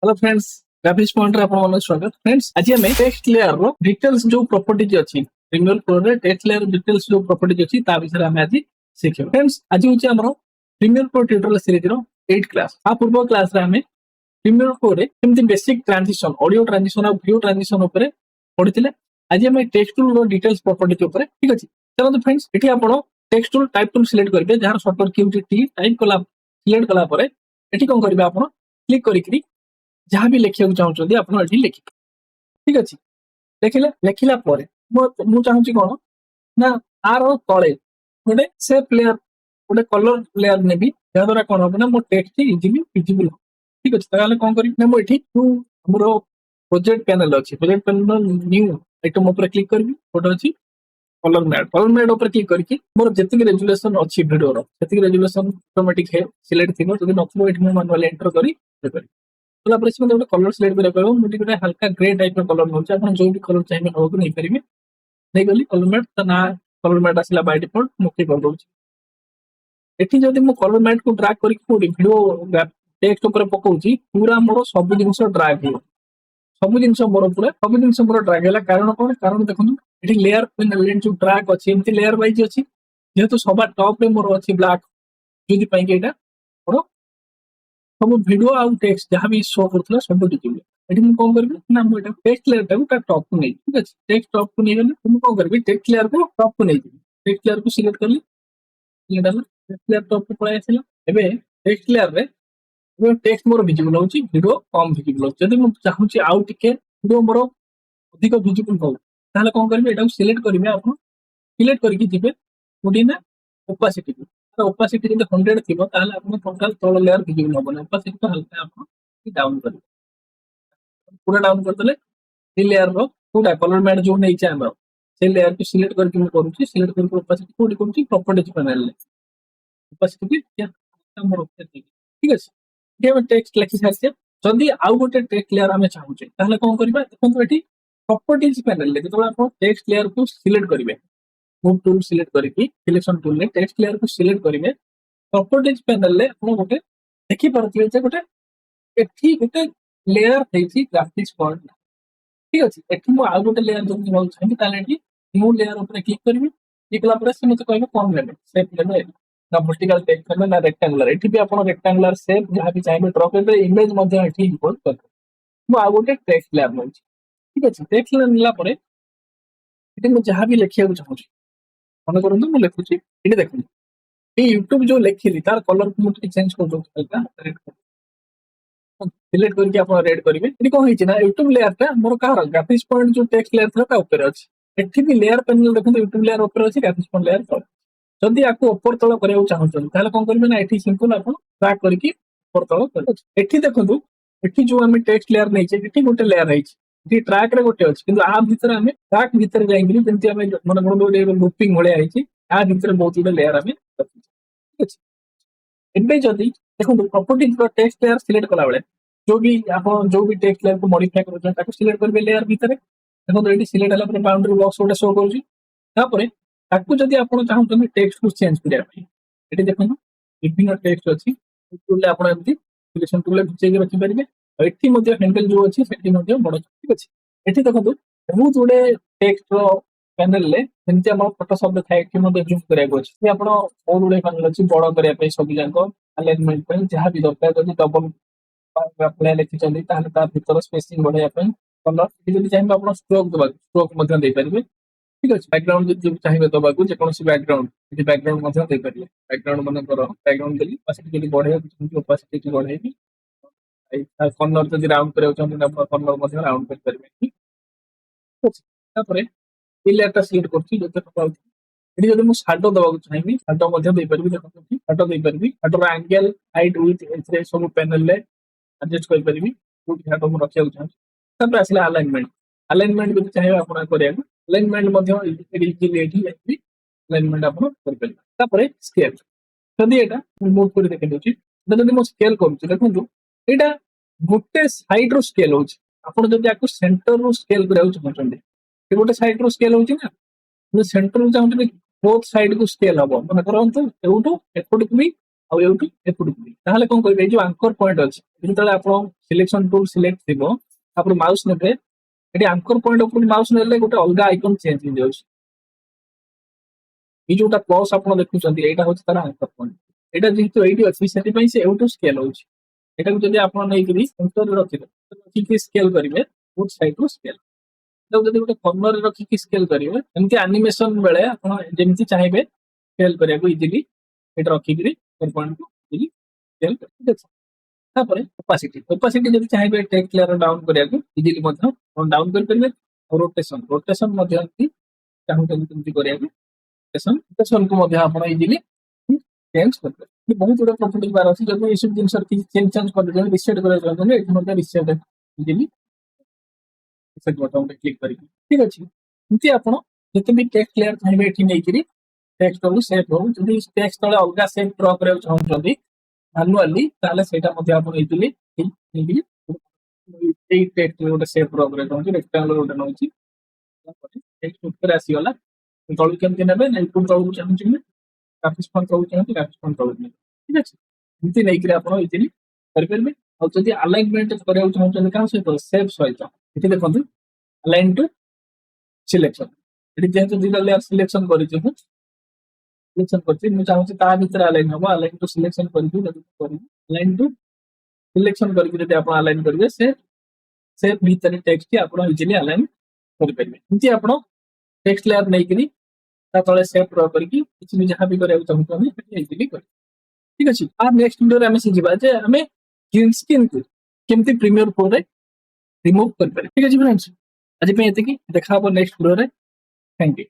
Hello friends, graphics point रे आपन मन स्वागत। फ्रेंड्स आज हमें टेक्स्ट लेयर रो डिटेल्स जो प्रॉपर्टीज अछि प्रीमियर प्रो रे टेक्स्ट लेयर डिटेल्स जो प्रॉपर्टीज अछि ता विषय हम आज सिखियो। फ्रेंड्स आज होची हमरो प्रीमियर प्रो ट्यूटोरियल सीरीज रो 8 क्लास। आ पूर्व क्लास रे हमें प्रीमियर प्रो रे केमति बेसिक ट्रांजिशन ऑडियो ट्रांजिशन और वीडियो ट्रांजिशन ऊपर पढिथिले। आज हमें टेक्स्ट टूल रो डिटेल्स प्रॉपर्टीज ऊपर ठीक अछि। चलो फ्रेंड्स एठी आपण text tool type tool select करबे जहार शॉर्टकट की होची टी टाइप कला सिलेक्ट कला परे एठी कोन करबे आपण क्लिक करिकरी जहाँ भी लिखिया चाहते आप लिखिए। ठीक अच्छे लिखिले लिखला मुझे चाहूँगी कौन ना आर तले गोटे सेप लेयर गोटे कलर लेयर नेबी जहाद्वारा कौन हम ना मो टेक्स्ट इजिली विजिबल हो। ठीक अच्छे ताले कौन करी ना मुझे मोर प्रोजेक्ट पैनल अच्छी प्रोजेक्ट पैनल न्यू आइटम ऊपर क्लिक करी गोटे अच्छी कलर मैट ऊपर क्लिक करके मोर जति रेजुलेशन अच्छी वीडियो रो सेति रेजुलेशन ऑटोमेटिक है सिलेक्ट थिबो जदि नथिबो एठी मु मैनुअली एंटर करी देबे। तो पर इसमें गोटे कलर सिलेक्ट करिया कहबो मुझे गोटे हल्का ग्रे टाइप रो कलर नउछ आपण जो भी कलर चाहिए हो को नहीं परिबे नहीं गली कलर मैट त ना कलर मैट आसिला बाय डिफॉल्ट मुके कर दउछ। एठी जदि मु कलर मैट को ड्रैग करी कोडी वीडियो टेक्स्ट ऊपर पकाउची पूरा मोर सब जिंस ड्रैग हो सब जिंस मोर पूरा सब जिंस मोर ड्रैग हैला कारण कोन कारण देखनु एठी लेयर पेन जो ड्रैग अछि एमती लेयर वाइज अछि जेहेतु सभा टॉप रे मोर अछि ब्लैक जदि पई के एटा मोर सब वीडियो आउ टेक्स्ट जहाँ भी शो करथला सब दिखिबे। एठी मु कोन करबी ना मु एटा टेक्स्ट लेयर टाକୁ ता टॉप को नै ठीक अछि टेक्स्ट टॉप को नै गले मु कोन करबी टेक्स्ट लेयर को टॉप को नै दिबी टेक्स्ट लेयर को सिलेक्ट करली ये डाल टेक्स्ट लेयर टॉप को पळाय आसिला। एबे टेक्स्ट लेयर रे वो टेक्स्ट मोर विजिबल होची वीडियो कम विजिबल होची जदि मु चाहूची आउ टिके वीडियो मोर अधिक विजिबल हो ताले कोन करबी एटा को सिलेक्ट करबी आपण सिलेक्ट करके जिबे मुडी ना ओपासिटी को ओपासिटी जब 100 थिबो ताले आपण टोटल तळ लेयर विजिबल होबो ओपासिटी को हल्का आपण डाउन कर पूरा डाउन कर देले ए लेयर रो पूरा कलर मैट जो नै छै हमर से लेयर को सिलेक्ट करके मु करूची सिलेक्ट करके ओपासिटी कोडी करूची प्रॉपर्टीज पैनल ले ओपासिटी क्या हमर ओके ठीक अछि जे हम टेक्स्ट लिखि सारछे जदी आउ गोटे टेक्स्ट लेयर हमें चाहूचे ताले कोन करबा देखंतु एठी प्रॉपर्टीज पैनल ले जतो आपण टेक्स्ट लेयर को सिलेक्ट करिवे मूव टूल सिलेक्ट करके सिलेक्शन टूल ने टेक्स्ट लेयर को सिलेक्ट करिवे प्रॉपर्टीज पैनल ले आपण गोटे देखि परथिले जे गोटे एठी गोटे लेयर हेछि ग्राफिक्स पॉइंट ठीक अछि एठी मु आ गोटे लेयर जो निबाउ छै ताले एठी न्यू लेयर ऊपर क्लिक करबी क्लिक कला पर से मते कहबे कोन लेबे शेप लेबे ना वर्टिकल टेक्स्ट करबे ना रेक्टेंगुलर एठी भी आपण रेक्टेंगुलर शेप जहाँ भी चाहिए ड्रॉ करबे इमेज मध्ये एठी इंपोर्ट कर मु आ गोटे टेक्स्ट लेयर नउछि ठीक अछि टेक्स्ट लेयर निला पर एठी मु जहाँ भी लिखिया चाहूँ मन करंतु मु लिखुची एठी देखु ए यूट्यूब जो लिखिली तार कलर को मुझे चेंज कर दो हल्का रेड सिलेक्ट करके आप रेड करेंगे ये कौन है ना यूट्यूब लेयर टा मोर कहार ग्राफिक्स पॉइंट जो टेक्स्ट लेयर था ता ऊपर अछि एठी भी लेयर पैनल देखो यूट्यूब लेयर ऊपर अछि ग्राफिक्स पॉइंट लेयर तल जदी आपको ऊपर तल करियो चाहछन ताले कोन करबे ना एठी सिंपल आपण ड्रैग करके ऊपर तल कर एठी देखंतु एठी जो हम टेक्स्ट लेयर नै छै एठी गोटे लेयर है एठी ट्रैक रे गोटे अछि किंतु आ भीतर हमें ट्रैक भीतर जाइंगी जेंति हमें मन मन गोटे लूपिंग होले आइछि आ भीतर बहुत गुडे लेयर हमें ठीक अछि एबे जदी देखंतु प्रॉपर्टीज रो टेक्स्ट लेयर सिलेक्ट कला बेले जो भी आप जो भी टेक्स्ट लेयर को मॉडिफाई कर ताको सिलेक्ट करबे लेयर भीतर देखो एटी सिलेक्ट हला पर बाउंड्री बॉक्स ओटे शो करूची तापरे ताको जदी आपण चाहू टेक्स्ट को चेंज करिया पई एटी देखो विभिन्न टेक्स्ट अछि टूल ले आपण एमती सिलेक्शन टूल ले घिचै के रखि परिबे एठी मध्ये हैंडल जो अछि सेठी मध्ये बड़ ठीक अछि एठी देखो बहुत गुडे टेक्स्ट रो पैनल ले जेंति हम फोटो शब्द थाए कि मध्ये जूम करिया अछि से आपण बहुत गुडे पैनल अछि बड़ करिया पई सब जांको अलाइनमेंट पई जहां भी दरकार जदी डबल अप्लाई लिखि चली ताले ता भीतर स्पेसिंग बढ़िया पई कलर जदी चाहिबे आपण स्ट्रोक मध्ये दे परिबे ठीक अछि बैकग्राउंड जदी चाहिबे दबाकू जे कोनोसी बैकग्राउंड जदी बैकग्राउंड मध्ये दे परिबे बैकग्राउंड माने करो बैकग्राउंड देली ओपासिटी जदी बढ़े ओपासिटी बढ़ेबी आई कॉर्नर जदी राउंड करे चाहते ना कॉर्नर मध्ये राउंड कर परिबे ठीक अछि तापरे इलेक्ट सिलेक्ट करछि जते पाउ एटी जदी मु शैडो दबाकू चाहिबी शैडो मध्ये दे परिबे देखो शैडो दे परिबी शैडो एंगल हाइट विड्थ एथरे सब पैनल ले एडजस्ट कर परिबी कोड घाटो मु रखिया चाहू तब आसला अलाइनमेंट भी चाहिए आपण करिया अलाइनमेंट मध्ये इजीली एठी अलाइनमेंट आपण कर परिबे तापरे स्केल जदी एटा मूव कर देखि दोची जदी मु स्केल करूची देखंतु एटा गोटे साइड रो स्केल होची आपण जदी आको सेंटर रो स्केल कराउ चाहछन्ते ए गोटे साइड रो स्केल होची ना मु सेंटर रो चाहछन्ते बोथ साइड को स्केल हबो माने करंतु एउटो एपट को भी ଆଉ ଏଉଠୁ ଏପଟକୁ ବି ତାହେଲେ କଣ କରିବେ ଏଇ ଯୋଉ ଆଙ୍କର ପଏଣ୍ଟ ଅଛି ଯେତେବେଳେ ଆପଣ ସିଲେକ୍ସନ ଟୁଲ ସିଲେକ୍ଟ ଥିବ ତାପରେ ମାଉସ ନେବେ ଏଠି ଆଙ୍କର ପଏଣ୍ଟ ଉପରକୁ ମାଉସ ନେଲେ ଗୋଟେ ଅଲଗା ଆଇକନ ଚେଞ୍ଜ ହେଇଯାଉଛି ଏଇ ଯୋଉଟା ପ୍ଲସ୍ ଆପଣ ଦେଖୁଛନ୍ତି ଏଇଟା ହଉଛି ତାର ଆଙ୍କର ପଏଣ୍ଟ ଏଇଟା ଯେହେତୁ ଏଇଠି ଅଛି ସେଥିପାଇଁ ସେ ଏଉଠୁ ସ୍କେଲ ହଉଛି ଏଟାକୁ ଯଦି ଆପଣ ନେଇକିରି ସେଣ୍ଟରରେ ରଖିକି ସ୍କେଲ କରିବେ ବୋଥ ସାଇଡରୁ ସ୍କେଲ ଏଟାକୁ ଯଦି ଗୋଟେ କର୍ଣ୍ଣରରେ ରଖିକି ସ୍କେଲ କରିବେ ଏମିତି ଆନିମେସନ ବେଳେ ଆପଣ ଯେମିତି ଚାହିଁବେ ସ୍କେଲ କରିବାକୁ ଇଜିଲି ଏଇଟା ରଖିକିରି ପଏଣ୍ଟକୁ ଇଜିଲି ସ୍କେଲ କରିବେ ଠିକ ଅଛି ତାପରେ ଓପାସିଟି ଯଦି ଚାହିଁବେ ଟେକ୍ସଟ ଲେୟାର ଡାଉନ କରିବାକୁ ଇଜିଲି ମଧ୍ୟ ଆପଣ ଡାଉନ କରିପାରିବେ ଆଉ ରୋଟେସନ ମଧ୍ୟ ଏମିତି ଚାହୁଁଛନ୍ତି କେମିତି କରିବାକୁ ରୋଟେସନକୁ ମଧ୍ୟ ଆପଣ ଇଜିଲି ଚେଞ୍ଜ କରିପାରିବେ ବହୁତ ଗୁଡେ ପ୍ରପର୍ଟି ବାର ଅଛି ଯଦି ଏସବୁ ଜିନିଷ କିଛି ଚେଞ୍ଜ କରିଦେବେ ରିସେଟ କରିବାକୁ ଚାହୁଁଛନ୍ତି ଏଠି ମଧ୍ୟ ରିସେଟ ଇଜିଲି ରିସେଟ ବଟନରେ କ୍ଲିକ୍ କରିକି ଠିକ ଅଛି ଏମିତି ଆପଣ ଯେତେ ବି ଟେକ୍ସଟ ଲେୟାର ଚାହିଁବେ ଏଠି ନେଇକିରି ଟେକ୍ସଟ ହଉ ସେପ୍ ହଉ ଯଦି ଟେକ୍ସଟ ତଳେ ଅଲଗା ସେପ୍ ଡ୍ର କରିବାକୁ ଚାହୁଁଛନ୍ତି ମାନୁଆଲି ତାହେଲେ ସେଇଟା ମଧ୍ୟ ଆପଣ ଇଜିଲି ନେଇକିରି ଏଇ ଟେକ୍ସଟ ଗୋଟେ ସେପ୍ ଡ୍ର କରିବାକୁ ଚାହୁଁଛି ରେକ୍ଟାଙ୍ଗଲ ଗୋଟେ ନେଉଛି ତାପରେ ଟେକ୍ସଟ ଉପରେ ଆସିଗଲା ତଳକୁ କେମିତି ନେବେ ଇନପୁଟ ତଳକୁ ଚାହୁଁଛି ଗ୍ରାଫିକ୍ସ ଫଣ୍ଟ ତଳକୁ ଚାହୁଁଛି ଗ୍ରାଫିକ୍ସ ଫଣ୍ଟ ତଳକୁ ନେବେ ଠିକ ଅଛି ଏମିତି ନେଇକିରି ଆପଣ ଇଜିଲି କରିପାରିବେ ଆଉ ଯଦି ଆଲାଇନମେଣ୍ଟ କରିବାକୁ ଚାହୁଁଛନ୍ତି କାହା ସହିତ ସେପ୍ ସହିତ ଏଠି ଦେଖନ୍ତୁ ଆଲାଇନ ଟୁ ସିଲେକ୍ସନ ଏଠି ଯେହେତୁ ଦିଟା ଲେୟାର ସିଲେକ୍ସନ କରିଛି ମୁଁ ଚାହୁଁଛି ତା ଭିତରେ ଆଲାଇନ ହବ ଆଲାଇନ ଟୁ ସିଲେକ୍ସନ କରିକି ଯଦି କରିବି ଆଲାଇନ ଟୁ ସିଲେକ୍ସନ କରିକି ଯଦି ଆପଣ ଆଲାଇନ କରିବେ ସେ ଭିତରେ ଟେକ୍ସଟ ଆପଣ ଇଜିଲି ଆଲାଇନ କରିପାରିବେ ଏମିତି ଆପଣ ଟେକ୍ସଟ ଲେୟାର ନେଇକିରି ତା ତଳେ ସେପ୍ ଡ୍ର କରିକି କିଛି ବି ଯାହା ବି କରିବାକୁ ଚାହୁଁଛନ୍ତି ସେଠି ଇଜିଲି କରିବେ ଠିକ ଅଛି ଆଉ ନେକ୍ସଟ ଭିଡିଓରେ ଆମେ ଶିଖିବା ଯେ ଆମେ ଗ୍ରୀନ ସ୍କ୍ରିନକୁ କେମିତି ପ୍ରିମିୟର ପ୍ରୋରେ ରିମୁଭ କରିପାରିବେ ଠିକ ଅଛି ଫ୍ରେଣ୍ଡସ୍ ଆଜି ପାଇଁ ଏତିକି ଦେଖା ହବ ନେକ୍ସଟ ଭିଡିଓରେ ଥ୍ୟାଙ୍କ ୟୁ